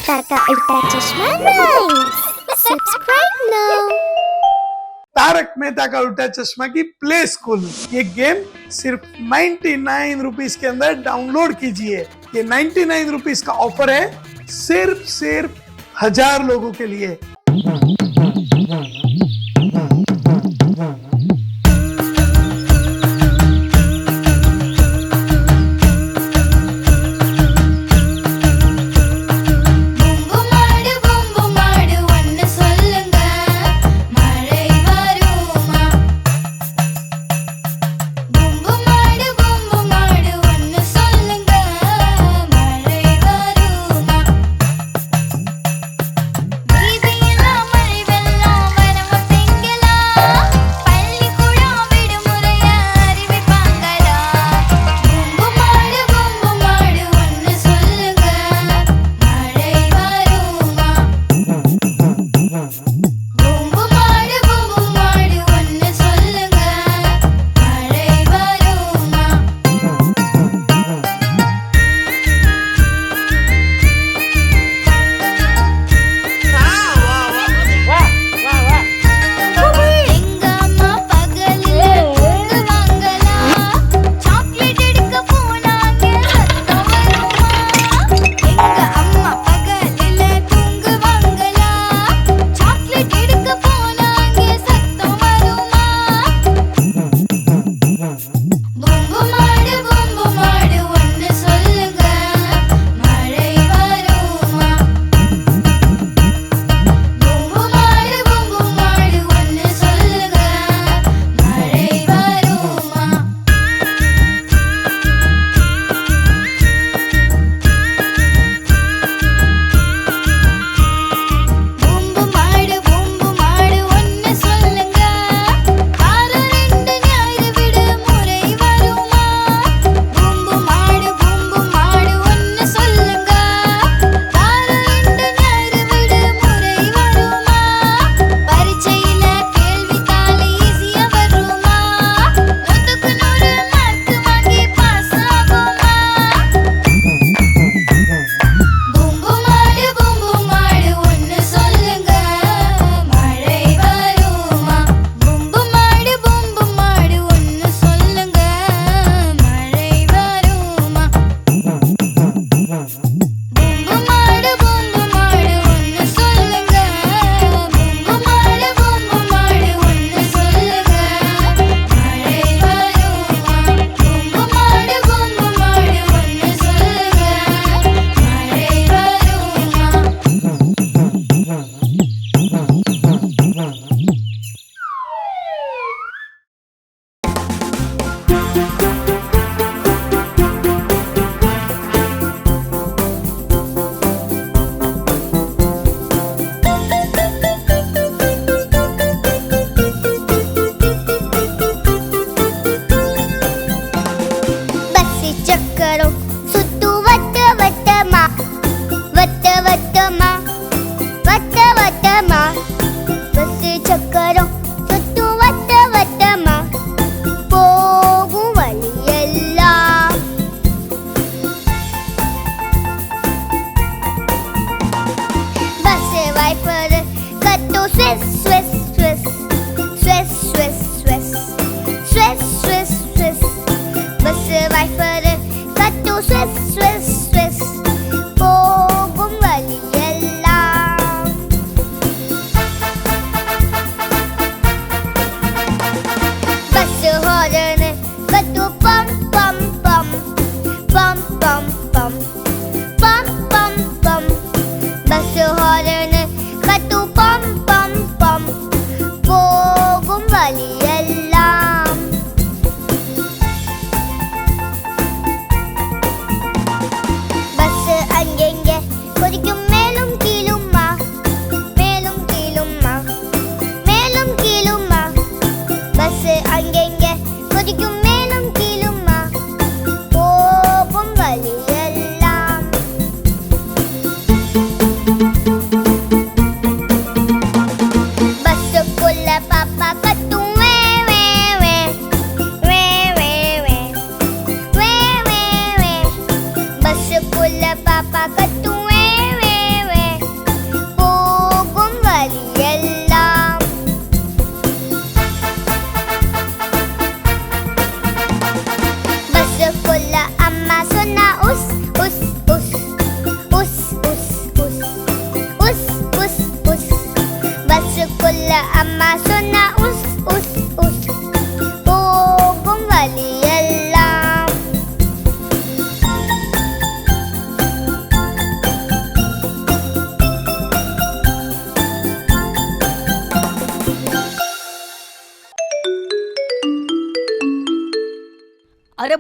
अवतार का उल्टा चश्मा rhymes. Subscribe now. Taarak Mehta Ka उल्टा चश्मा की प्ले स्कूल, ये गेम सिर्फ 99 रुपीज के अंदर डाउनलोड कीजिए। ये 99 रुपीज का ऑफर है, सिर्फ 1000 लोगों के लिए। Papa, cut to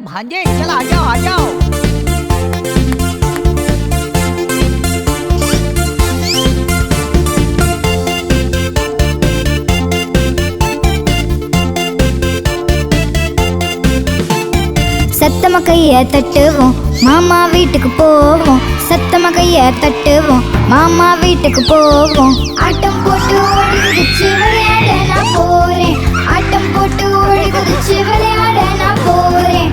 भांजे चल आ जाओ आ जाओ। சத்தமா கைய தட்டுவோம் மாமா வீட்டுக்கு போவோம். சத்தமா கைய தட்டுவோம் மாமா வீட்டுக்கு போவோம். ஆட்டம் போட்டு ஓடி குதிச்சு விளையாட நான் போறேன். ஆட்டம் போட்டு ஓடி குதிச்சு விளையாட நான் போறேன்.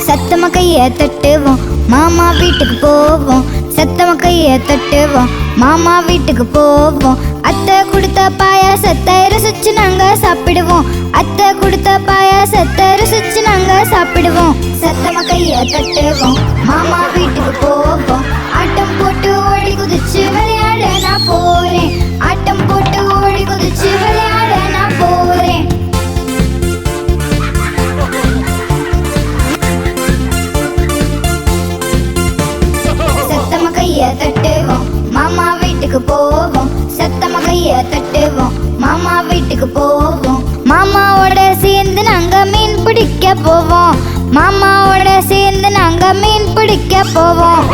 சத்தமா கைய தட்டுவோம் மாமா வீட்டுக்கு போவோம். சத்தமா கைய தட்டுவோம் மாமா வீட்டுக்கு போவோம். அத்தை கொடுத்த பாயாசத்தை ருசிச்சு நாங்க சாப்பிடுவோம். அத்தை கொடுத்த பாயாசத்தை ருசிச்சு நாங்க சாப்பிடுவோம். சத்தமா கைய தட்டுவோம் மாமா வீட்டுக்கு போவோம். ஆட்டம் போட்டு ஓடி குதிச்சு விளையாட நான் போறேன். ஆட்டம் போட்டு ஓடி குதிச்சு விளையாட நான் போறேன். சத்தமா கைய தட்டுவோம் மாமா வீட்டுக்கு போவோம். சத்தமா கைய தட்டுவோம் மாமா வீட்டுக்கு போவோம். மாமாவோட சேர்ந்து நாங்க மீன் பிடிக்க போவோம். மாமாவோட சேர்ந்து நாங்க மீன் பிடிக்க போவோம்.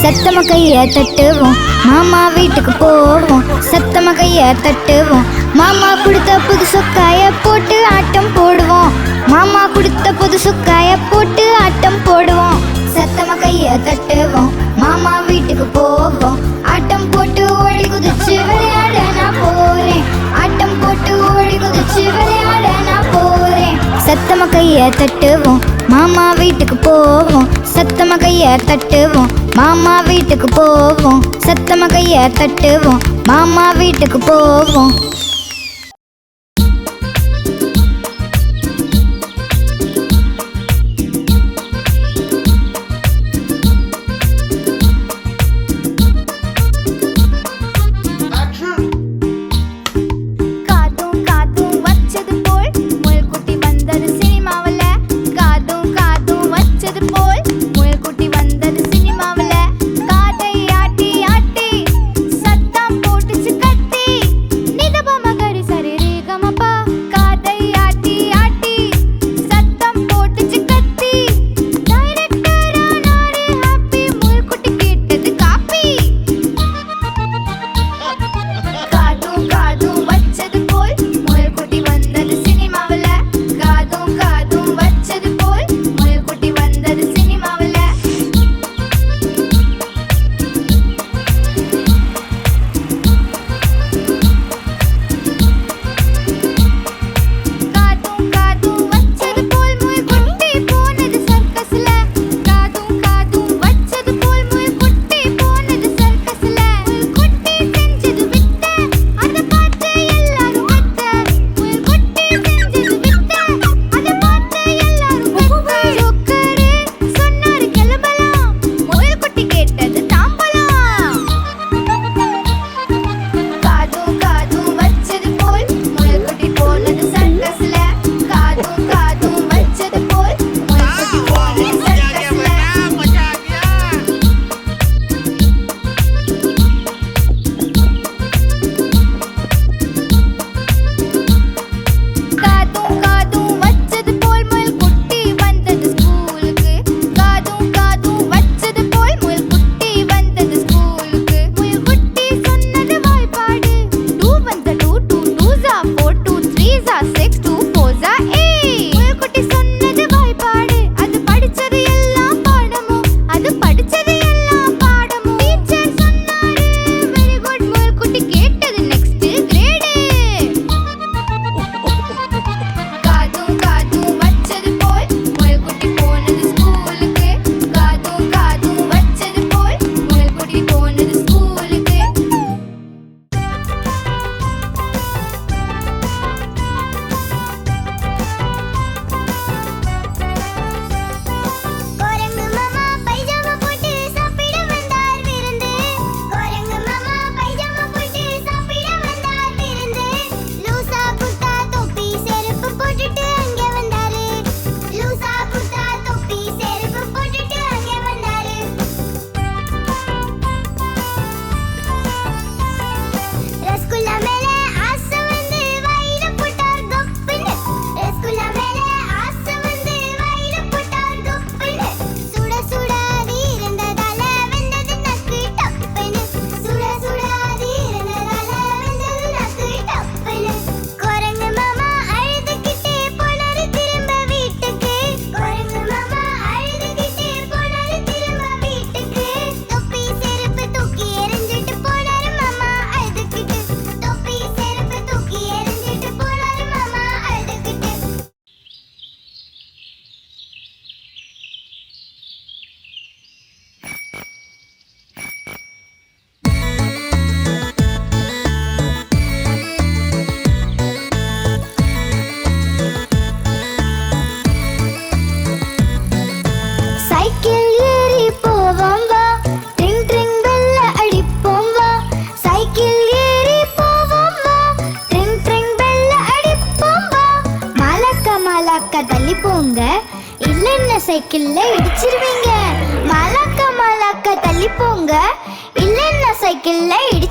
சத்தமா கைய தட்டுவோம் மாமா வீட்டுக்கு போவோம். சத்தமா கைய தட்டுவோம் மாமா கொடுத்த புது சொக்காய போட்டு ஆட்டம் போடுவோம். மாமா கொடுத்த புது சொக்காய போட்டு ஆட்டம் போடுவோம். சத்தமா கைய தட்டுவோம் மாமா வீட்டுக்கு போவோம். ஆட்டம் போட்டு ஓடி குதிச்சு விளையாட நான் போறேன். ஆட்டம் போட்டு ஓடி குதிச்சு விளையாட நான் போறேன். சத்தமா கைய தட்டுவோம் மாமா வீட்டுக்கு போவோம். சத்தமா கைய தட்டுவோம் மாமா வீட்டுக்கு போவோம். சத்தமா கைய தட்டுவோம் மாமா வீட்டுக்கு போவோம். நிதபம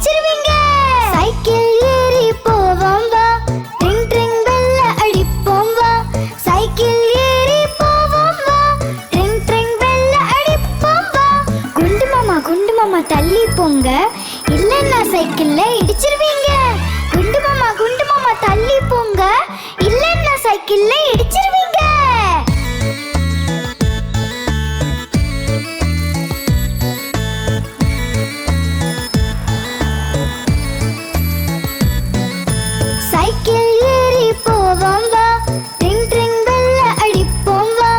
இடிச்சிருவீங்க. சைக்கிள் ஏறி போவோம் வா, ட்ரிங் ட்ரிங் பெல்ல அடிப்போம் வா. சைக்கிள் ஏறி போவோம் வா, ட்ரிங் ட்ரிங் பெல்ல அடிப்போம் வா. குண்டு மாமா தள்ளி போங்க, இல்லன்னா சைக்கிள்ல இடிச்சிருவீங்க. குண்டு மாமா தள்ளி போங்க, இல்லன்னா சைக்கிள்ல இடிச்சிருவீங்க. சைக்கிள் ஏறி போவோம் வா, ட்ரிங் ட்ரிங் பெல்ல அடிப்போம் வா.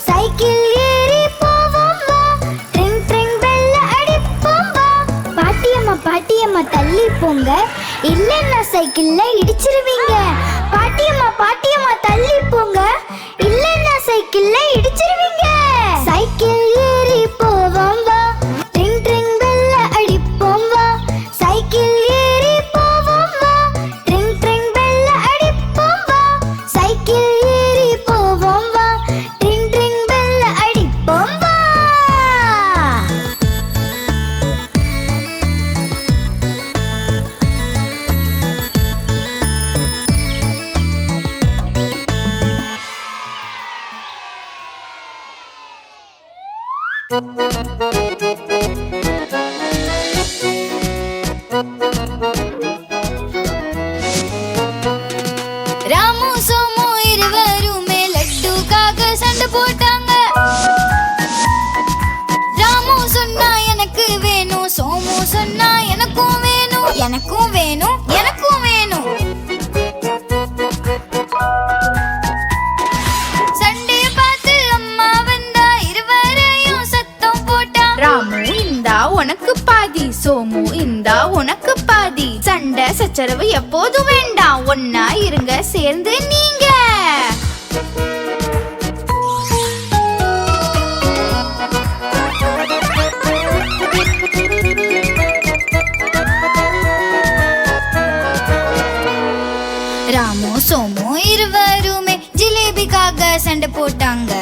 சைக்கிள் ஏறி போவோம் வா, ட்ரிங் ட்ரிங் பெல்ல அடிப்போம் வா. பாட்டியம்மா தள்ளி போங்க, இல்லன்னா சைக்கிள்ல இடிச்சிருவீங்க. பாட்டியம்மா தள்ளி போங்க, இல்லன்னா சைக்கிள்ல இடிச்சிருவீங்க. சைக்கிள் ஏறி போவோம் வா, ட்ரிங் ட்ரிங் பெல்ல அடிப்போம் வா. சைக்கிள் ஏறி போவோம் வா, ட்ரிங் ட்ரிங் பெல்ல அடிப்போம் வா. சைக்கிள் ஏறி போவோம் வா, ட்ரிங் ட்ரிங் பெல்ல அடிப்போம் வா. ராமு சோமு இருவருமே லட்டுக்காக சண்டை போட்டாங்க. ராமு சொன்னா எனக்கு வேணும், சோமு சொன்னா எனக்கும் வேணும், எனக்கும் வேணும், எனக்கும் வேணும். சண்டைய பார்த்து அம்மா வந்தா, இருவரையும் சத்தம் போட்டா. ராமு இந்தா உனக்கு பாதி, சோமு இந்தா உனக்கு பாதி. சண்டை சச்சரவு எப்போதும் வேண்டாம், ஒன்னா இருங்க சேர்ந்து நீங்க. ராமு சோமு இருவருமே ஜிலேபிக்காக சண்டை போட்டாங்க.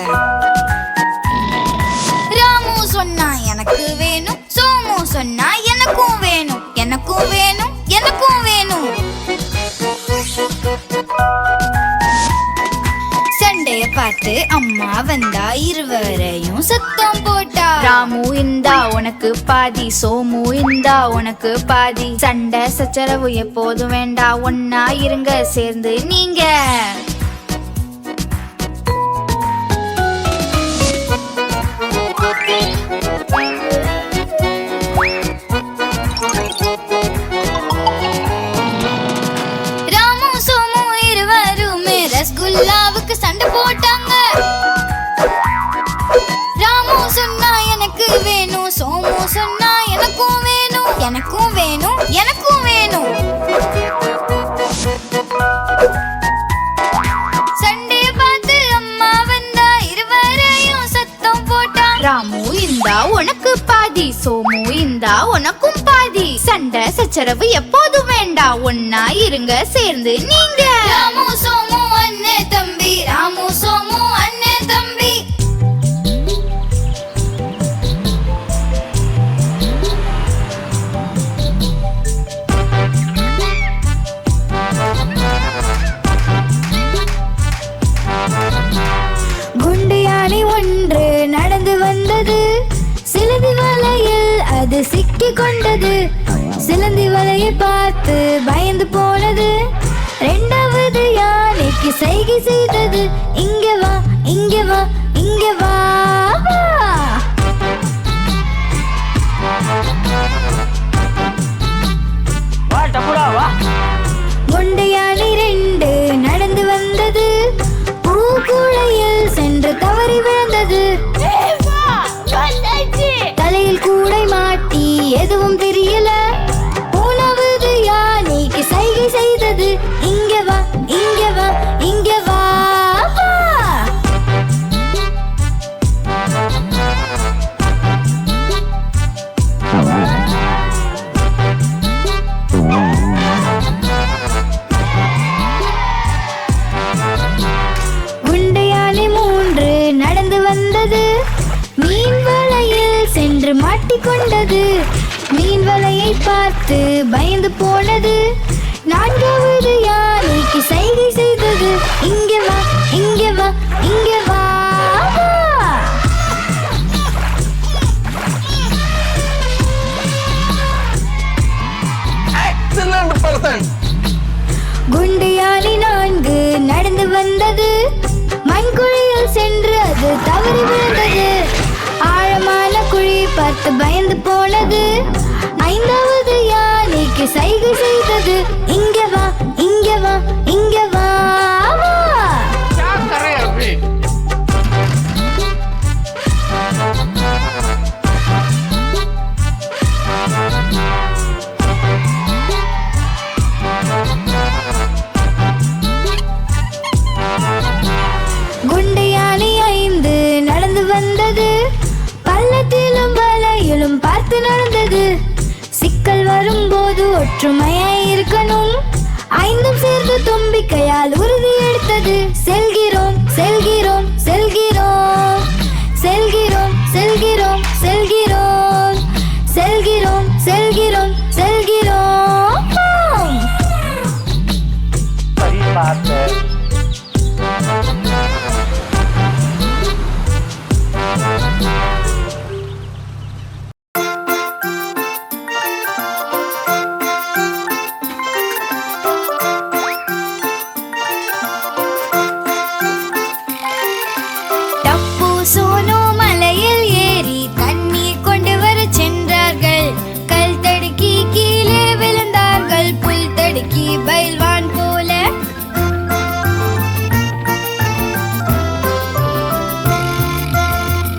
ராமு சொன்னா எனக்கு வேணும், சோமு சொன்னா எனக்கும் வேணும், எனக்கும் வேணும், எனக்கும் வேணும். சண்டைய பார்த்து அம்மா வந்தா, இருவரையும் சத்தம் போட்டா. ராமு இந்தா உனக்கு பாதி, சோமு இந்தா உனக்கு பாதி. சண்டை சச்சரவு எப்போதும் வேண்டாம், ஒன்னா இருங்க சேர்ந்து நீங்க. ராமு சோமு இருவருமே ரசகுல்லாவுக்கு சண்டை போட்டாங்க. ராமு சொன்னா எனக்கு வேணும், சோமு சொன்னா எனக்கும் வேணும், எனக்கும் வேணும், எனக்கும் வேணும். சண்டைய பார்த்து அம்மா வந்தா, இருவரையும் சத்தம் போட்டா. ராமு இந்தா உனக்கு பாதி, சோமு இந்தா உனக்கும் பாதி. சண்டை சச்சரவு எப்போதும் வேண்டாம், ஒன்னா இருங்க சேர்ந்து நீங்க. ராமு சோமு அண்ணே தம்பி, ராமு சோமு அண்ணே தம்பி. குண்டு யானை ஒன்று நடந்து வந்தது, சிலந்தி வலையில் அது சிக்கி கொண்டது. சிலந்தி வலையை பார்த்து பயந்து போனது. இரண்டாவது யானைக்கு சைகை செய்தது, இங்க வா, இங்க வா, இங்க வா, வா. குண்டு யானை ரெண்டு நடந்து வந்தது, பூக்குழையில் சென்று தவறி விழுந்தது. தலையில் கூடை மாட்டி எதுவும் தெரியல. மூணாவது யானைக்கு சைகை செய்தது, இங்க வா, இங்க வா, இங்க வா, வா. குண்டு யானை மூன்று நடந்து வந்தது, மீன் வலையில் சென்று மாட்டிக்கொண்டது. மீன் வலையை பார்த்து பயந்து போனது. நான்காவது யானைக்கு சைகை செய்தது. இங்கே வா, இங்கே வா, இங்கே வா. குண்டு யானை 4 நடந்து வந்தது. மண்குழியில் சென்று அது தவறி விழுந்தது. ஆழமான குழி பார்த்து பயந்து போனது. 5வது யானைக்கு சைகை செய்தது. இங்கே வா, இங்கே வா, இங்கே வா. குண்டு யானை 5 நடந்து வந்தது. பள்ளத்திலும் வலையிலும் பார்த்து நடந்தது. சிக்கல் வரும்போது ஒற்றுமையாய் இருக்கணும். 5 சேர்ந்து தும்பிக்கையால் உறுதி எடுத்தது. செல்கிறோம், செல்கிறோம், செல்கிறோம், செல்கிறோம், செல்கிறோம், செல்கிறோம், செல்கிறோம், செல்கிறோம், செல்கிறோம். சரி பார்த்து. டப்பு சோனு மலையில் ஏறி தண்ணீர் கொண்டு வர சென்றார்கள். கல் தடுக்கி கீழே விழுந்தார்கள். புல் தடுக்கி பயில்வான் போல.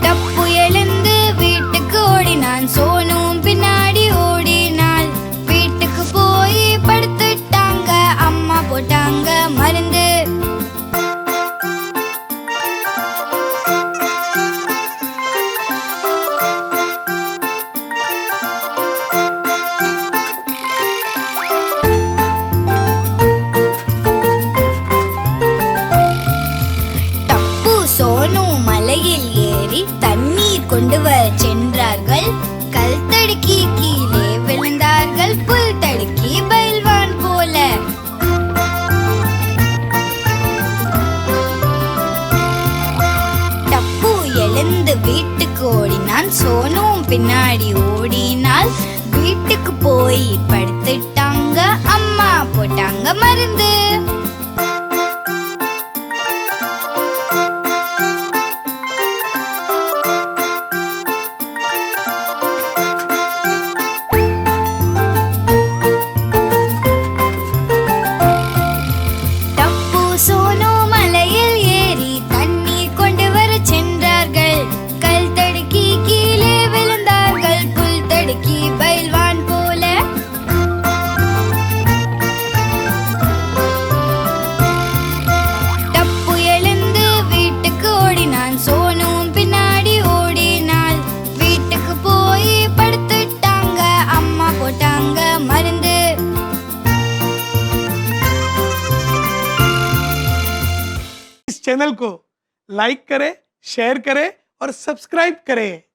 டப்பு எழுந்து வீட்டுக்கு ஓடினான். சோனும் பின்னாடி ஓடினாள். வீட்டுக்கு போய் படுத்துட்டாங்க. அம்மா போட்டாங்க மருந்து. டப்பு சோனு மலையில் ஏறி தண்ணீர் கொண்டு வர சென்றார்கள். கல் தடுக்கி கீழே விழுந்தார்கள். புல் தடுக்கி பயில்வான் போல. டப்பு எழுந்து வீட்டுக்கு ஓடினான். சோனும் பின்னாடி ஓடினாள். வீட்டுக்கு போய் படுத்துட்டாங்க. அம்மா போட்டாங்க மருந்து. டப்பு சோனு மலையில் ஏறி தண்ணீர் கொண்டு வர சென்றார்கள். கல் தடுக்கி கீழே விழுந்தார்கள். புல் தடுக்கி பயில்வான் போல. டப்பு எழுந்து வீட்டுக்கு ஓடினான். சோனும் பின்னாடி ஓடினாள். வீட்டுக்கு போய் படுத்துட்டாங்க. அம்மா போட்டாங்க மருந்து. इस चैनल को लाइक करें, शेयर करें और सब्सक्राइब करें।